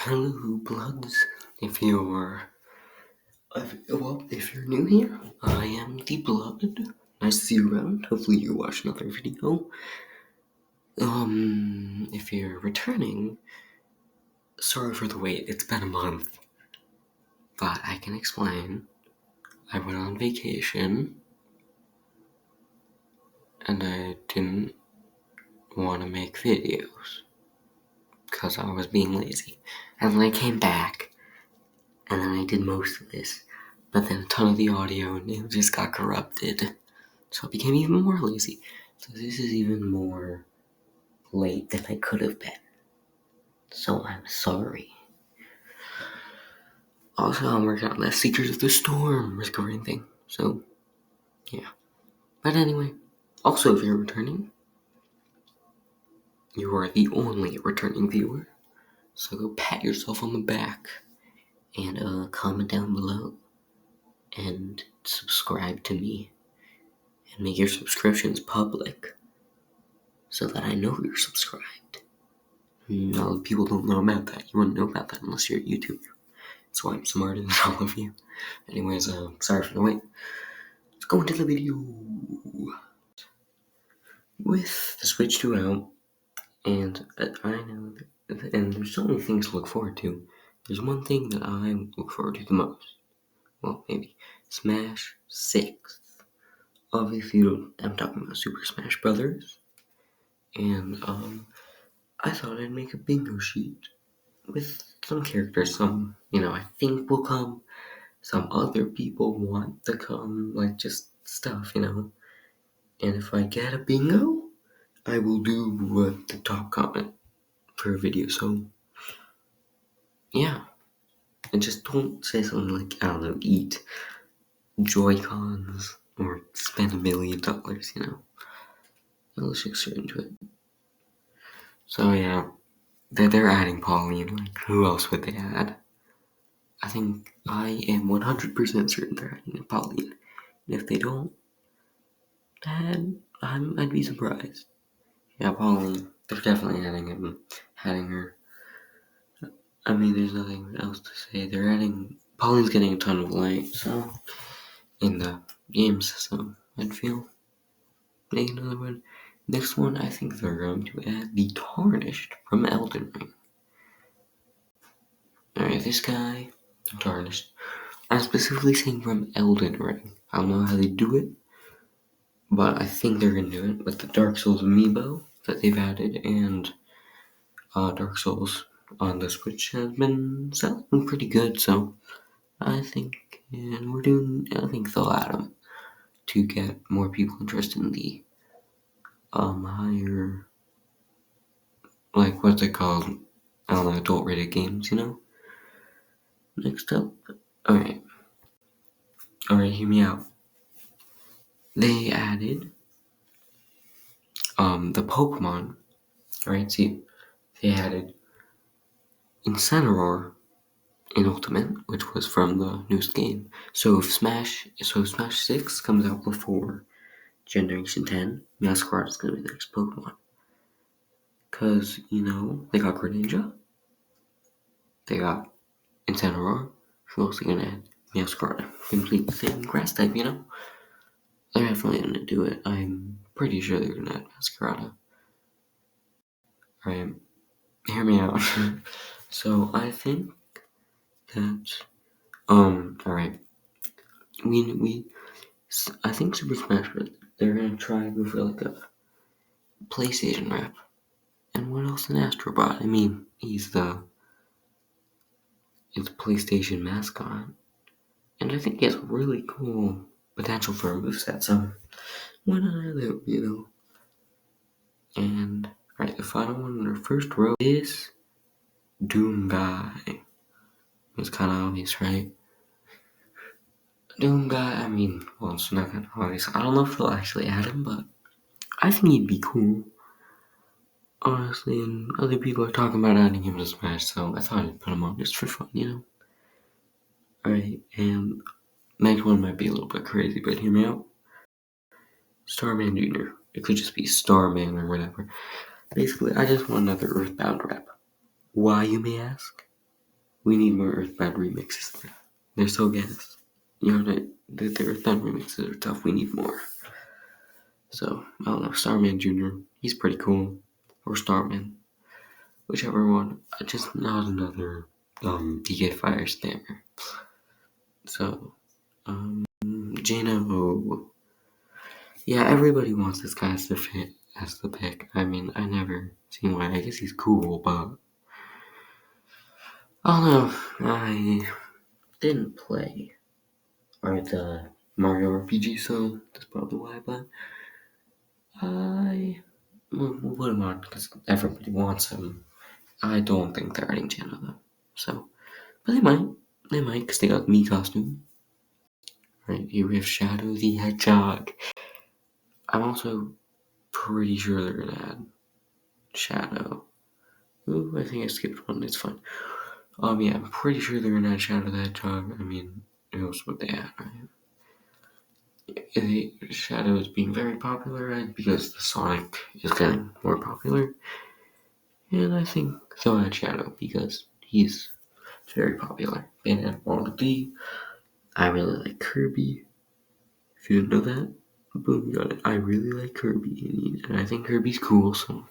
Hello, Bloods. If you're new here, I am the Blood. Nice to see you around. Hopefully you watch another video. If you're returning, sorry for the wait. It's been a month, but I can explain. I went on vacation, and I didn't want to make videos because I was being lazy. And then I came back, and then I did most of this, but then a ton of the audio and it just got corrupted. So I became even more lazy. So this is even more late than I could have been. So I'm sorry. Also, I'm working on that Secrets of the Storm recording thing. So, yeah. But anyway, also if you're returning, you are the only returning viewer. So go pat yourself on the back and comment down below and subscribe to me and make your subscriptions public so that I know you're subscribed. No, people don't know about that. You wouldn't know about that unless you're a YouTuber. That's why I'm smarter than all of you. Anyways, sorry for the wait. Let's go into the video. With the Switch 2 out, and I know that, and there's so many things to look forward to. There's one thing that I look forward to the most. Well, maybe Smash 6. Obviously, I'm talking about Super Smash Brothers. And, I thought I'd make a bingo sheet with some characters. Some, I think will come. Some other people want to come, like just stuff, And if I get a bingo, I will do the top comment for a video. So, yeah. And just don't say something like, I don't know, eat Joy-Cons or spend $1 million, Let's just get into it. So, yeah. They're adding Pauline. Like, who else would they add? I think I am 100% certain they're adding Pauline. And if they don't, then I'd be surprised. Yeah, Pauline. They're definitely adding her. I mean, there's nothing else to say. Pauline's getting a ton of light, so, in the games, so I'd feel make another one. Next one, I think they're going to add the Tarnished from Elden Ring. Alright, this guy, Tarnished. I'm specifically saying from Elden Ring. I don't know how they do it, but I think they're gonna do it with the Dark Souls amiibo that they've added, and Dark Souls on the Switch has been selling pretty good, so I think they'll add them to get more people interested in the higher, like, what's it called? I don't know, adult rated games, Next up, alright, hear me out. They added the Pokemon. Alright, see, they added Incineroar in Ultimate, which was from the newest game. So if Smash 6 comes out before Generation 10, Masquerade is gonna be the next Pokemon. Cause, they got Greninja, they got Incineroar, who else are gonna add? Masquerade. Complete the same grass type, They're definitely gonna do it. I'm pretty sure they're gonna add Masquerade. Alright, hear me out. So I think that, alright. I think Super Smash Bros. They're gonna try to go for like a PlayStation rep. And what else an Astrobot? I mean, it's PlayStation mascot. And I think he has really cool potential for a moveset, so why not have it, And, alright, the final one in our first row is Doom Guy. It's kind of obvious, right? Doom Guy, I mean, well, it's not kind of obvious. I don't know if they'll actually add him, but I think he'd be cool. Honestly, and other people are talking about adding him to Smash, so I thought I'd put him on just for fun, Alright, and next one might be a little bit crazy, but hear me out. Starman Jr. It could just be Starman or whatever. Basically, I just want another Earthbound rep. Why, you may ask? We need more Earthbound remixes. They're so gas. You know, the Earthbound remixes are tough. We need more. So, I don't know, Starman Jr., he's pretty cool. Or Starman. Whichever one. Just not another PK Figher spammer. So, Jano. Yeah, everybody wants this guy as the pick. I mean, I never seen why. I guess he's cool, but I don't know. I didn't play the Mario RPG, so that's probably why. But we'll put him on because everybody wants him. I don't think they're adding Jano though. So, but they might. They might because they got me costume. Right here we have Shadow the Hedgehog. I'm also pretty sure they're gonna add Shadow. Ooh, I think I skipped one. It's fine. Yeah, I'm pretty sure they're gonna add Shadow the Hedgehog. I mean, who else would they add, right? Shadow is being very popular, right? Because the Sonic is getting more popular. And I think they'll add Shadow because he's very popular. And Waddle Dee. I really like Kirby. If you didn't know that, boom, you got it. I really like Kirby, and I think Kirby's cool, so.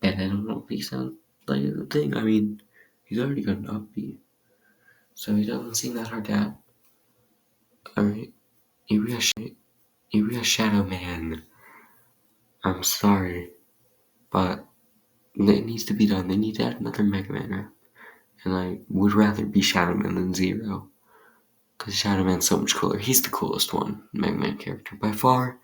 And I don't know if he sounds like a thing. I mean, he's already got an upbeat, so he doesn't seem that hard to add. Alright, Area Shadow Man. I'm sorry, but it needs to be done. They need to add another Mega Man rep. And I would rather be Shadow Man than Zero. Because Shadow Man's so much cooler. He's the coolest one, Mega Man character by far.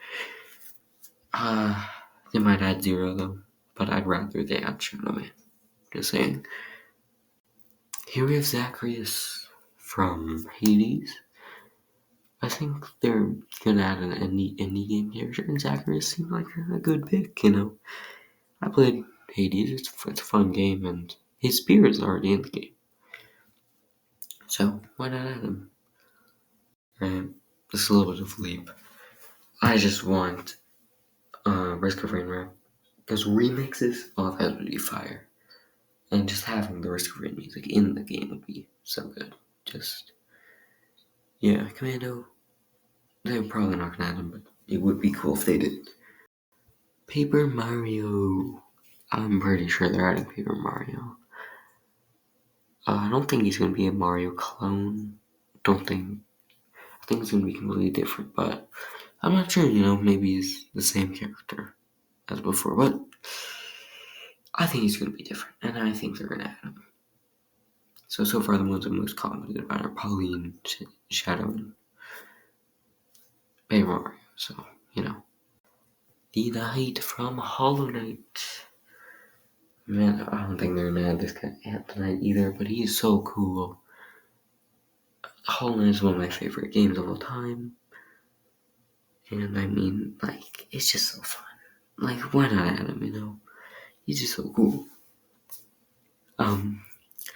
They might add Zero though, but I'd rather they add Shadow Man. Just saying. Here we have Zacharias from Hades. I think they're gonna add an indie game character, and Zacharias seemed like a good pick, you know. I played Hades, it's a fun game, and his spirit's already in the game. So, why not add him? Right, just a little bit of leap. I just want Risk of Rain rap, because remixes, oh, that would be fire. And just having the Risk of Rain music in the game would be so good. Just, yeah, Commando, they're probably not gonna add him, but it would be cool if they did. Paper Mario. I'm pretty sure they're adding Paper Mario. I don't think he's gonna be a Mario clone. Don't think. I think it's gonna be completely different, but I'm not sure, you know, maybe he's the same character as before, but I think he's gonna be different, and I think they're gonna add him. So far the ones I'm most confident about are Pauline, Shadow, and Paper Mario, so, you know. The Knight from Hollow Knight. Man, I don't think they're gonna add this guy tonight either, but he's so cool. Hollow Knight is one of my favorite games of all time. And I mean, like, it's just so fun. Like, why not add him, you know? He's just so cool. Alright,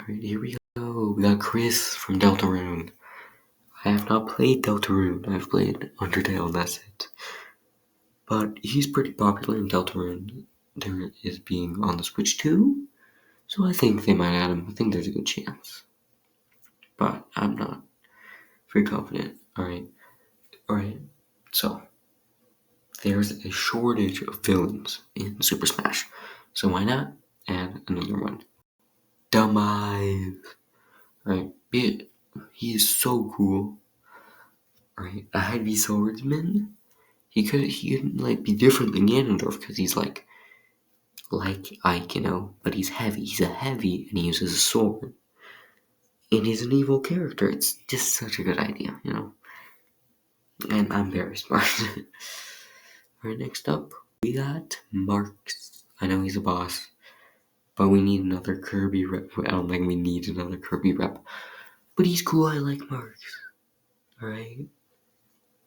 here we go. We got Chris from Deltarune. I have not played Deltarune. I've played Undertale, and that's it. But he's pretty popular in Deltarune. There is being on the Switch too. So I think they might add him. I think there's a good chance. But I'm not very confident. Alright. So, there's a shortage of villains in Super Smash. So why not add another one? Demise. Right? He is so cool. Right? A heavy swordsman. He could like be different than Ganondorf because he's like Ike, you know, but he's heavy. He's a heavy and he uses a sword. And he's an evil character. It's just such a good idea, you know. And I'm very smart. Alright, next up, we got Marks. I know he's a boss, but we need another Kirby rep. I don't think we need another Kirby rep. But he's cool, I like Marks. Alright?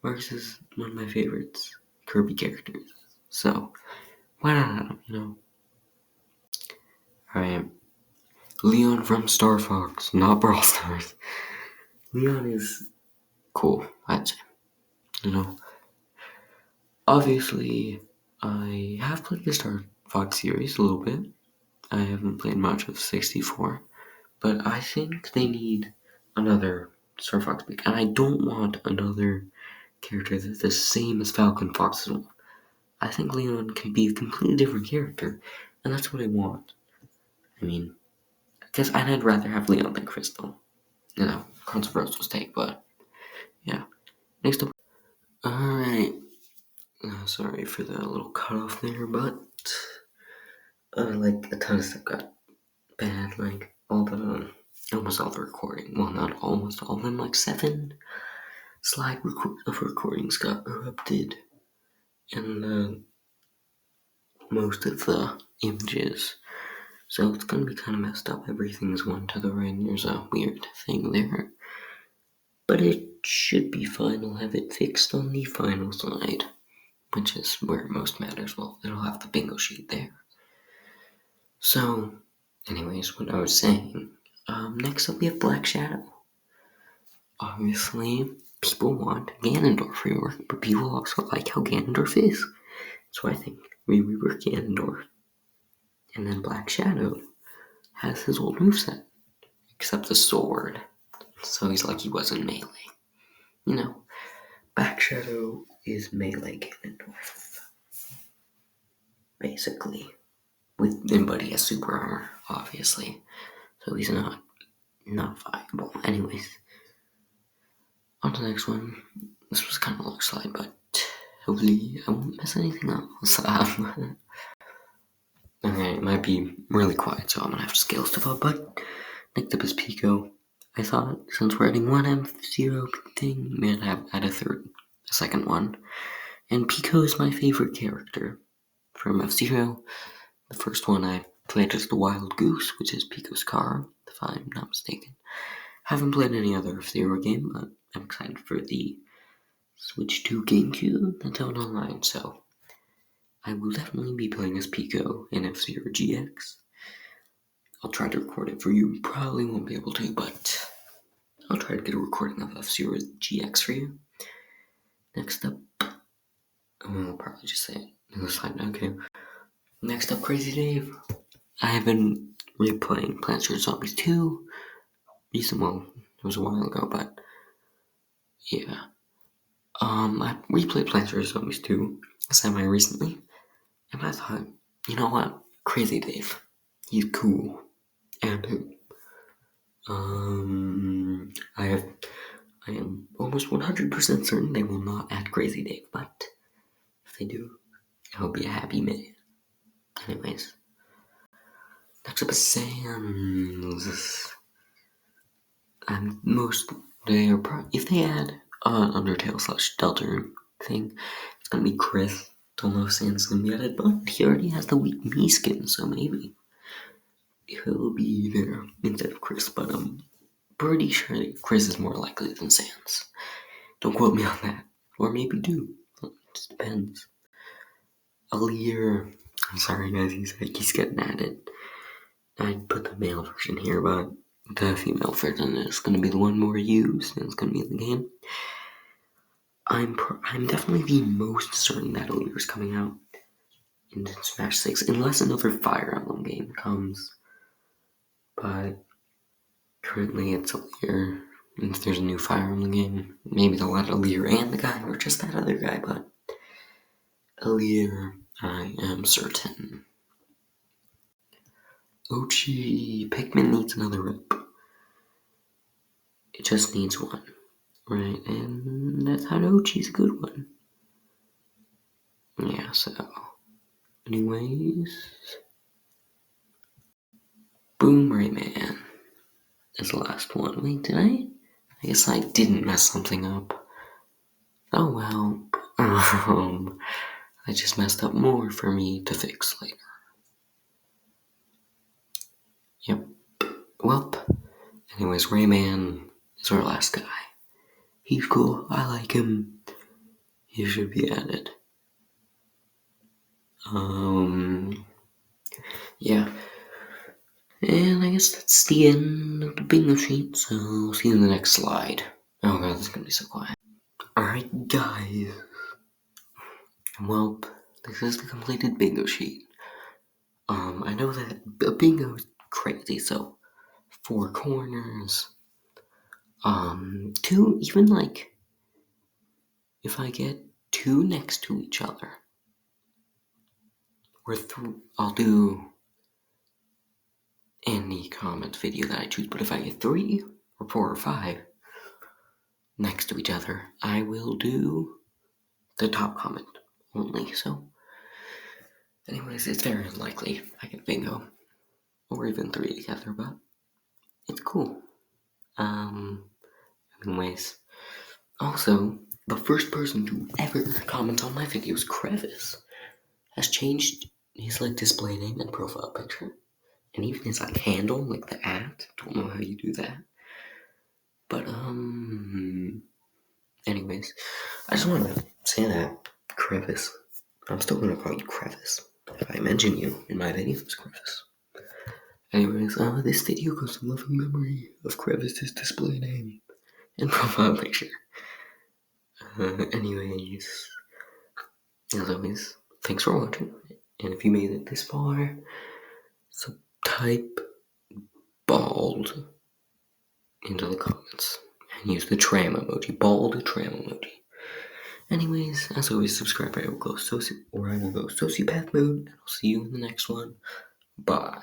Marks is one of my favorites Kirby characters. So, why not add him, you know? Alright. Leon from Star Fox, not Brawl Stars. Leon is cool, I'd say. You know? Obviously, I have played the Star Fox series a little bit. I haven't played much of 64, But I think they need another Star Fox pick, and I don't want another character that's the same as Falcon Fox as well. I think Leon can be a completely different character, and that's what I want. I mean, I guess I'd rather have Leon than Crystal. Controversial take, but yeah. Next up. Alright. Sorry for the little cutoff there, but like a ton of stuff got bad. Like almost all the recording. Well, not almost all of them. Like 7 of recordings got corrupted, and most of the images. So it's gonna be kind of messed up. Everything's one to the right. There's a weird thing there, but it should be fine. I'll have it fixed on the final slide, which is where it most matters. Well, it'll have the bingo sheet there. So, anyways, what I was saying. Next up we have Black Shadow. Obviously, people want Ganondorf rework, but people also like how Ganondorf is. So I think we rework Ganondorf. And then Black Shadow has his old moveset, except the sword. So he's like he wasn't melee. You know, Black Shadow is melee Ganondorf. Basically. But he has super armor, obviously. So he's not viable. Anyways. On to the next one. This was kind of a long slide, but hopefully I won't mess anything up. Okay, it might be really quiet, so I'm gonna have to scale stuff up, but next up is Pico. I thought since we're adding one F-Zero thing, we might have add a second one. And Pico is my favorite character from F-Zero. The first one I played as the Wild Goose, which is Pico's car, if I'm not mistaken. Haven't played any other F-Zero game, but I'm excited for the Switch to GameCube that's out online, so I will definitely be playing as Pico in F-Zero GX. I'll try to record it for you. Probably won't be able to, but I'll try to get a recording of F-Zero GX for you. Next up, I'll probably just say it in the slide. Okay. Next up, Crazy Dave. I have been replaying Plants vs. Zombies 2. Well, it was a while ago, but yeah. I replayed Plants vs. Zombies 2 semi-recently, and I thought, you know what? Crazy Dave. He's cool. And I am almost 100% certain they will not add Crazy Dave, but if they do, I'll be a happy man. Anyways, next up is Sans. If they add an Undertale / Delta thing, it's gonna be Chris. Don't know if Sans is gonna be added, but he already has the weak me skin, so maybe he'll be there instead of Chris, but I'm pretty sure that Chris is more likely than Sans. Don't quote me on that. Or maybe do. It just depends. Alear. I'm sorry guys, he's getting added. I'd put the male version here, but the female version is going to be the one more used, and it's going to be in the game. I'm definitely the most certain that Alear is coming out in Smash 6, unless another Fire Emblem game comes. But currently it's Alear. And if there's a new Fire Emblem game, maybe they'll add Alear and the guy, or just that other guy, but Alear, I am certain. Ochi Pikmin needs another rip. It just needs one, right? And that's how Ochi's a good one. Yeah, so anyways, Boom Rayman is the last one. Wait, did I? I guess I didn't mess something up. Oh well. I just messed up more for me to fix later. Yep. Well, anyways, Rayman is our last guy. He's cool. I like him. He should be added. Yeah. And I guess that's the end of the bingo sheet, so I'll see you in the next slide. Oh god, this is gonna be so quiet. Alright, guys. Well, this is the completed bingo sheet. I know that a bingo is crazy, so 4 corners. 2, even like if I get 2 next to each other, or I'll do any comment video that I choose. But if I get 3 or 4 or 5 next to each other, I will do the top comment only. So, anyways, it's very unlikely I get bingo or even 3 together, but it's cool. Anyways, also, the first person to ever comment on my videos, Crevice, has changed his like display name and profile picture, and even his like handle, like the @ Don't know how you do that, but anyways, I just want to say that Crevice. I'm still gonna call you Crevice if I mention you in my videos, Crevice. Anyways, this video goes in loving memory of Crevice's display name and profile picture. Anyways, as always, thanks for watching, and if you made it this far, so type bald into the comments and use the tram emoji, bald tram emoji. Anyways, as always, subscribe or I will go sociopath mode, and I'll see you in the next one. Bye.